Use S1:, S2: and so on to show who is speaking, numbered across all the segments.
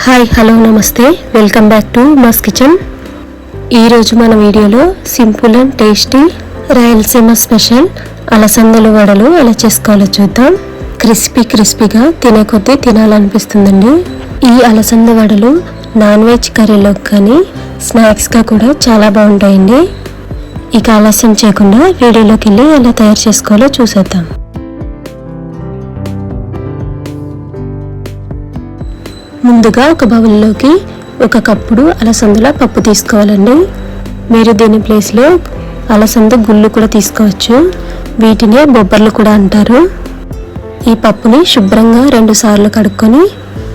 S1: Hi hello నమస్తే, welcome back to mass kitchen. ఈరోజు మన వీడియోలో simple and tasty Rayalaseema special అలసందల వడలు ఎలా చేసుకోవాలో చూద్దాం. క్రిస్పీగా తినే కొద్దీ తినాలనిపిస్తుందండి. ఈ అలసంద వడలు నాన్ వెజ్ కర్రీలో కానీ స్నాక్స్గా కూడా చాలా బాగుంటాయండి. ఇక ఆలస్యం చేయకుండా వీడియోలోకి వెళ్ళి ఎలా తయారు చేసుకోవాలో చూసేద్దాం. ముందుగా ఒక బౌల్లోకి ఒక కప్పుడు అలసందల పప్పు తీసుకోవాలండి. మీరు దీని ప్లేస్లో అలసంద గుళ్ళు కూడా తీసుకోవచ్చు. వీటినే బొబ్బర్లు కూడా అంటారు. ఈ పప్పుని శుభ్రంగా 2 సార్లు కడుక్కొని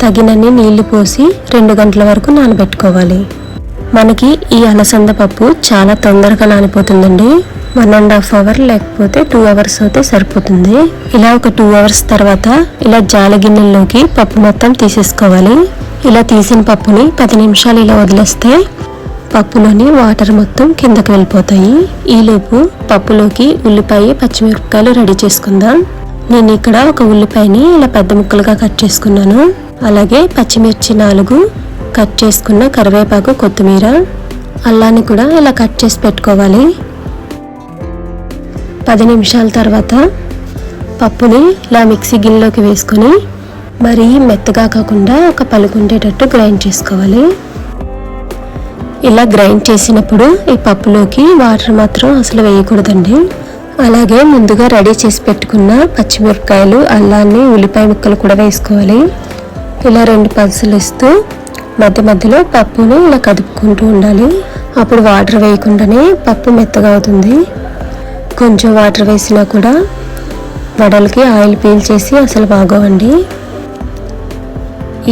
S1: తగినన్ని నీళ్లు పోసి 2 గంటల వరకు నానబెట్టుకోవాలి. మనకి ఈ అలసంద పప్పు చాలా తొందరగా నానిపోతుందండి. 1.5 అవర్ లేకపోతే 2 అవర్స్ అయితే సరిపోతుంది. ఇలా ఒక 2 అవర్స్ తర్వాత ఇలా జాలి గిన్నెల్లోకి పప్పు మొత్తం తీసేసుకోవాలి. ఇలా తీసిన పప్పుని 10 నిమిషాలు ఇలా వదిలేస్తే పప్పులోని వాటర్ మొత్తం కిందకి వెళ్ళిపోతాయి. ఈలోపు పప్పులోకి ఉల్లిపాయ పచ్చిమిరపకాయలు రెడీ చేసుకుందాం. నేను ఇక్కడ ఒక ఉల్లిపాయని ఇలా పెద్ద ముక్కలుగా కట్ చేసుకున్నాను. అలాగే పచ్చిమిర్చి 4, కట్ చేసుకున్న కరివేపాకు, కొత్తిమీర, అల్లాన్ని కూడా ఇలా కట్ చేసి పెట్టుకోవాలి. 10 నిమిషాల తర్వాత పప్పుని ఇలా మిక్సీ గిన్నెలోకి వేసుకొని మరీ మెత్తగా కాకుండా ఒక పలుకుండేటట్టు గ్రైండ్ చేసుకోవాలి. ఇలా గ్రైండ్ చేసినప్పుడు ఈ పప్పులోకి వాటర్ మాత్రం అసలు వేయకూడదండి. అలాగే ముందుగా రెడీ చేసి పెట్టుకున్న పచ్చిమిరపకాయలు, అల్లాన్ని, ఉల్లిపాయ ముక్కలు కూడా వేసుకోవాలి. ఇలా 2 పల్సులు ఇస్తూ మధ్యలో పప్పుని ఇలా కదుపుకుంటూ ఉండాలి. అప్పుడు వాటర్ వేయకుండానే పప్పు మెత్తగా అవుతుంది. కొంచెం వాటర్ వేసినా కూడా వడలకి ఆయిల్ పీల్చేసి అసలు బాగోవండి.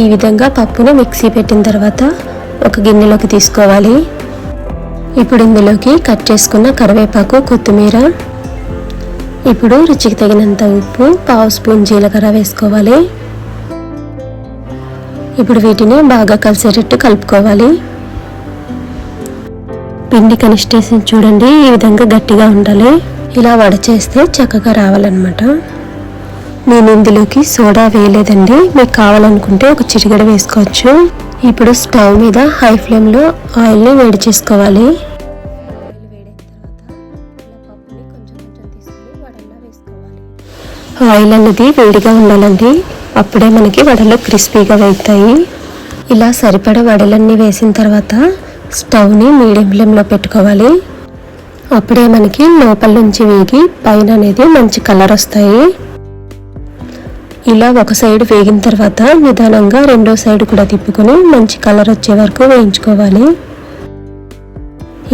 S1: ఈ విధంగా పప్పుని మిక్సీ పెట్టిన తర్వాత ఒక గిన్నెలోకి తీసుకోవాలి. ఇప్పుడు ఇందులోకి కట్ చేసుకున్న కరివేపాకు, కొత్తిమీర, ఇప్పుడు రుచికి తగినంత ఉప్పు, 1/2 స్పూన్ జీలకర్ర వేసుకోవాలి. ఇప్పుడు వీటిని బాగా కలిసేటట్టు కలుపుకోవాలి. పిండి కన్సిస్టెన్సీ చూడండి, ఈ విధంగా గట్టిగా ఉండాలి. ఇలా వడ చేస్తే చక్కగా రావాలన్నమాట. నేను ఇందులోకి సోడా వేయలేదండి. మీకు కావాలనుకుంటే ఒక చిటికెడ వేసుకోవచ్చు. ఇప్పుడు స్టవ్ మీద హై ఫ్లేమ్లో ఆయిల్ని వేడి చేసుకోవాలి. ఆయిల్ అనేది వేడిగా ఉండాలండి. అప్పుడే మనకి వడలు క్రిస్పీగా వేగుతాయి. ఇలా సరిపడా వడలన్నీ వేసిన తర్వాత స్టవ్ని మీడియం ఫ్లేమ్లో పెట్టుకోవాలి. అప్పుడే మనకి లోపల నుంచి వేగి పైన అనేది మంచి కలర్ వస్తాయి. ఇలా ఒక సైడ్ వేగిన తర్వాత నిదానంగా 2వ సైడ్ కూడా తిప్పుకొని మంచి కలర్ వచ్చే వరకు వేయించుకోవాలి.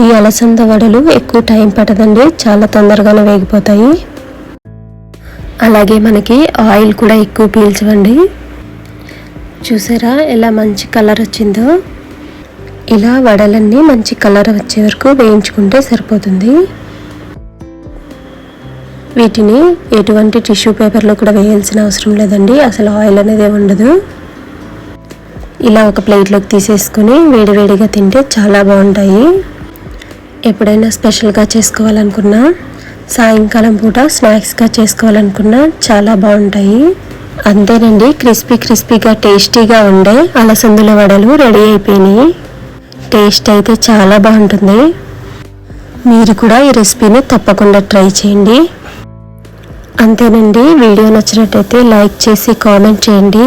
S1: ఈ అలసంద వడలు ఎక్కువ టైం పట్టదండి, చాలా తొందరగానే వేగిపోతాయి. అలాగే మనకి ఆయిల్ కూడా ఎక్కువ పీల్చవండి. చూసారా ఎలా మంచి కలర్ వచ్చిందో? ఇలా వడలన్నీ మంచి కలర్ వచ్చే వరకు వేయించుకుంటే సరిపోతుంది. వీటిని ఎటువంటి టిష్యూ పేపర్లో కూడా వేయాల్సిన అవసరం లేదండి. అసలు ఆయిల్ అనేది ఉండదు. ఇలా ఒక ప్లేట్లోకి తీసేసుకుని వేడివేడిగా తింటే చాలా బాగుంటాయి. ఎప్పుడైనా స్పెషల్గా చేసుకోవాలనుకున్నా, సాయంకాలం పూట స్నాక్స్గా చేసుకోవాలనుకున్నా చాలా బాగుంటాయి. అంతేనండి, క్రిస్పీగా టేస్టీగా ఉండే అలసందల వడలు రెడీ అయిపోయినాయి. టేస్ట్ అయితే చాలా బాగుంటుంది. మీరు కూడా ఈ రెసిపీని తప్పకుండా ట్రై చేయండి. అంతేనండి, వీడియో నచ్చినట్టయితే లైక్ చేసి కామెంట్ చేయండి.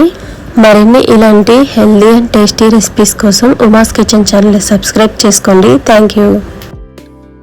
S1: మరిన్ని ఇలాంటి హెల్దీ అండ్ టేస్టీ రెసిపీస్ కోసం ఉమాస్ కిచెన్ ఛానల్ సబ్స్క్రైబ్ చేసుకోండి. Thank you.